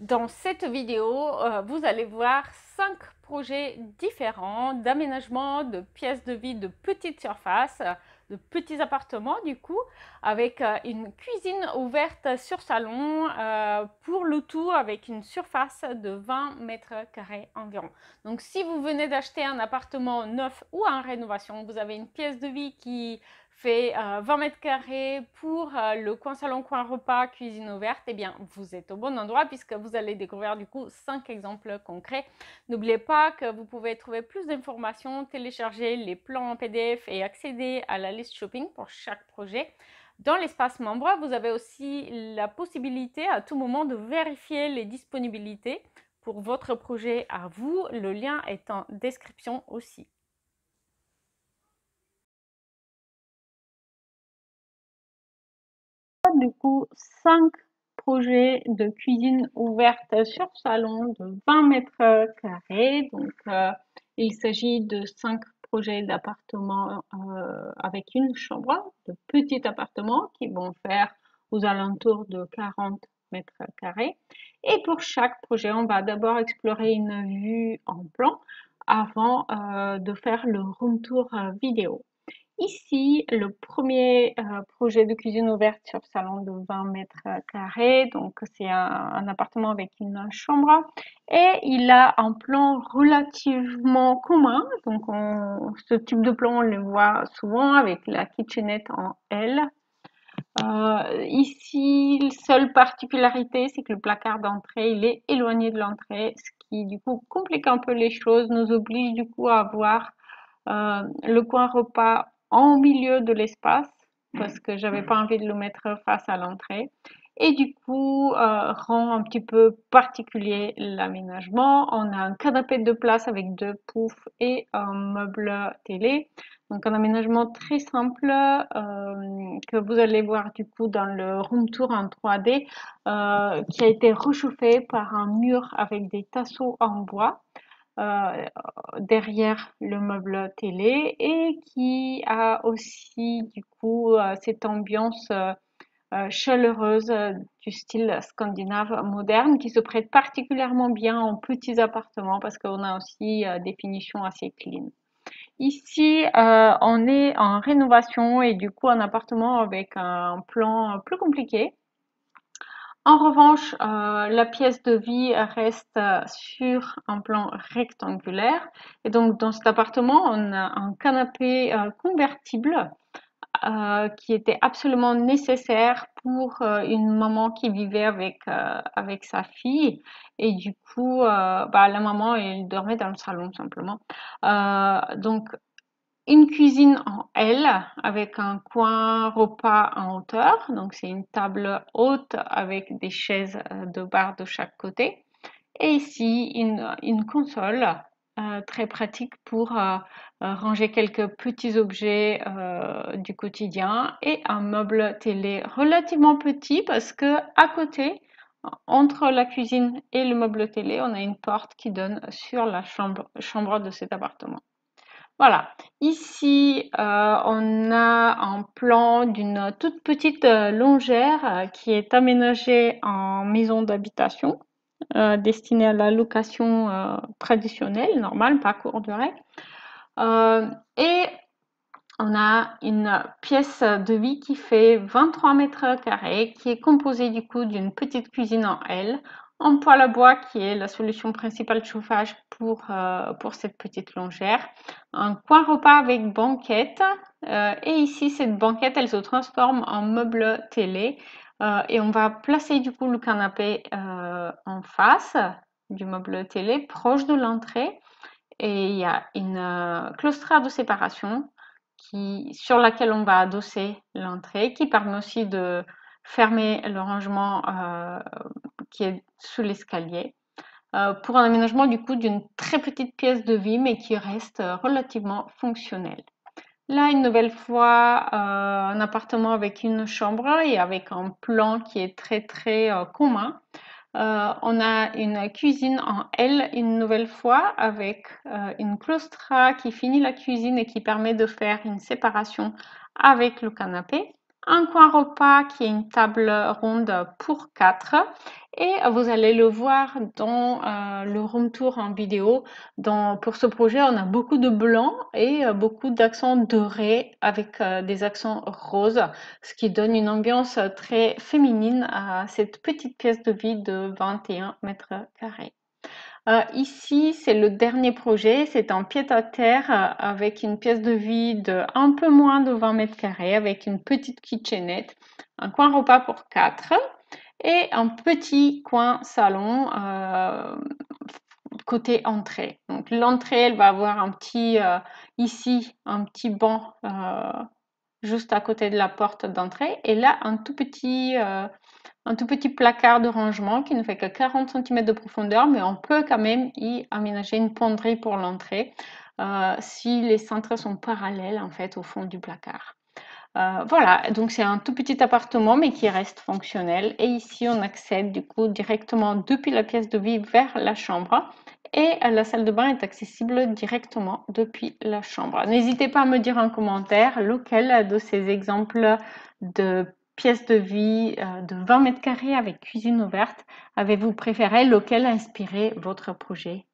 Dans cette vidéo, vous allez voir 5 projets différents d'aménagement de pièces de vie de petites surfaces, de petits appartements du coup, avec une cuisine ouverte sur salon, pour le tout avec une surface de 20 mètres carrés environ. Donc si vous venez d'acheter un appartement neuf ou en rénovation, vous avez une pièce de vie qui fait 20 mètres carrés pour le coin salon, coin repas, cuisine ouverte, eh bien vous êtes au bon endroit puisque vous allez découvrir du coup 5 exemples concrets. N'oubliez pas que vous pouvez trouver plus d'informations, télécharger les plans en PDF et accéder à la liste shopping pour chaque projet. Dans l'espace membre, vous avez aussi la possibilité à tout moment de vérifier les disponibilités pour votre projet à vous. Le lien est en description aussi. Du coup, 5 projets de cuisine ouverte sur salon de 20 mètres carrés. Donc, il s'agit de 5 projets d'appartements avec une chambre, de petits appartements qui vont faire aux alentours de 40 mètres carrés. Et pour chaque projet, on va d'abord explorer une vue en plan avant de faire le room tour vidéo. Ici, le premier projet de cuisine ouverte sur salon de 20 mètres carrés. Donc, c'est un appartement avec une chambre et il a un plan relativement commun. Donc, ce type de plan, on le voit souvent avec la kitchenette en L. Ici, la seule particularité, c'est que le placard d'entrée, il est éloigné de l'entrée, ce qui du coup complique un peu les choses, nous oblige du coup à avoir le coin repas en milieu de l'espace parce que j'avais pas envie de le mettre face à l'entrée et du coup rend un petit peu particulier l'aménagement. On a un canapé de place avec 2 poufs et un meuble télé, donc un aménagement très simple que vous allez voir du coup dans le room tour en 3D qui a été réchauffé par un mur avec des tasseaux en bois euh, derrière le meuble télé et qui a aussi du coup cette ambiance chaleureuse du style scandinave moderne qui se prête particulièrement bien en petits appartements parce qu'on a aussi des finitions assez clean. Ici, on est en rénovation et du coup un appartement avec un plan plus compliqué. En revanche, la pièce de vie reste sur un plan rectangulaire. Et donc, dans cet appartement, on a un canapé convertible qui était absolument nécessaire pour une maman qui vivait avec sa fille. Et du coup, la maman, elle dormait dans le salon simplement. Donc, une cuisine en L avec un coin repas en hauteur. Donc, c'est une table haute avec des chaises de bar de chaque côté. Et ici, une console très pratique pour ranger quelques petits objets du quotidien et un meuble télé relativement petit parce que à côté, entre la cuisine et le meuble télé, on a une porte qui donne sur la chambre de cet appartement. Voilà, ici on a un plan d'une toute petite longère qui est aménagée en maison d'habitation, destinée à la location traditionnelle, normale, pas courte durée. Et on a une pièce de vie qui fait 23 mètres carrés, qui est composée du coup d'une petite cuisine en L, en poêle à bois qui est la solution principale de chauffage pour cette petite longère, un coin repas avec banquette, et ici cette banquette elle se transforme en meuble télé, et on va placer du coup le canapé en face du meuble télé, proche de l'entrée, et il y a une claustrade de séparation sur laquelle on va adosser l'entrée, qui permet aussi de fermer le rangement qui est sous l'escalier, pour un aménagement du coup d'une très petite pièce de vie, mais qui reste relativement fonctionnelle. Là, une nouvelle fois, un appartement avec une chambre et avec un plan qui est très commun. On a une cuisine en L une nouvelle fois avec une claustra qui finit la cuisine et qui permet de faire une séparation avec le canapé. un coin repas qui est une table ronde pour 4 et vous allez le voir dans le room tour en vidéo. Pour ce projet, on a beaucoup de blanc et beaucoup d'accents dorés avec des accents roses, ce qui donne une ambiance très féminine à cette petite pièce de vie de 21 mètres carrés. Ici, c'est le dernier projet. C'est un pied-à-terre avec une pièce de vie de un peu moins de 20 mètres carrés avec une petite kitchenette, un coin repas pour 4 et un petit coin salon côté entrée. Donc l'entrée, elle va avoir ici, un petit banc juste à côté de la porte d'entrée et là, un tout petit placard de rangement qui ne fait que 40 cm de profondeur, mais on peut quand même y aménager une penderie pour l'entrée si les cintres sont parallèles en fait au fond du placard. Voilà, donc c'est un tout petit appartement mais qui reste fonctionnel. Et ici, on accède du coup directement depuis la pièce de vie vers la chambre. Et la salle de bain est accessible directement depuis la chambre. N'hésitez pas à me dire en commentaire lequel de ces exemples de pièces de vie de 20 mètres carrés avec cuisine ouverte avez-vous préféré, lequel a inspiré votre projet